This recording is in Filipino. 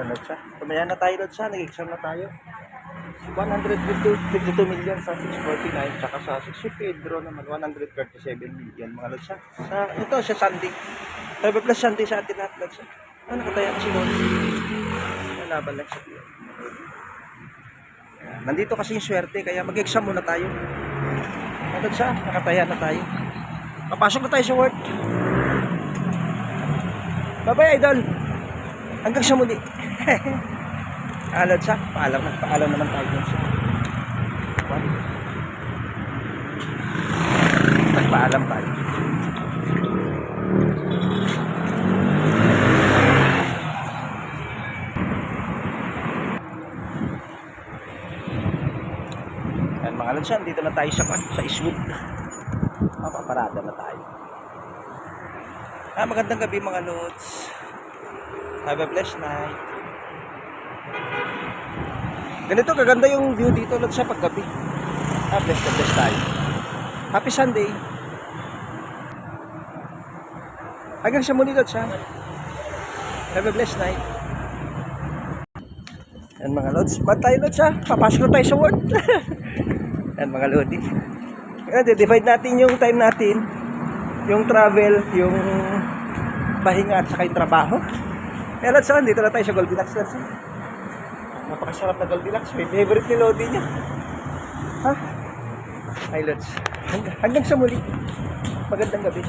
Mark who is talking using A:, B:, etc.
A: Ano siya? Tumaya na tayo doon siya. Nag-exam na tayo. 152 million sa 649. Tsaka sa 650 draw naman. 137 million. Mga lods siya. Ito siya Sunday. 5 plus Sunday sa atin lahat lods siya. Nakataya kasi doon. Laban lang siya. Nandito kasi yung swerte. Kaya mag-exam muna tayo. Ano siya? Nakataya na tayo. Papasok na tayo sa work. Bye-bye, idol. Hanggang sa muli. Alad siya. Paalam naman tayo dun siya. Pagpaalam tayo. Yan mga alad siya. Dito na tayo sa Eastwood. Paparada na tayo. Magandang gabi mga lods. Have a blessed night. Ganito kaganda yung view dito lods sa paggabi. Blessed na blessed tayo. Happy Sunday. Hanggang sa muli lods ha. Have a blessed night. Yan mga lods. Ba't tayo lods ha? Papasok na tayo sa work. Yan mga lodi. Divide natin yung time natin. Yung travel, yung pahinga at saka yung trabaho. Kaya lods, dito na tayo sa Goldilocks lods. Napakasarap na Goldilocks. May favorite ni Lodi niya. Ha? Ay lods. Hanggang sa muli. Magandang gabi.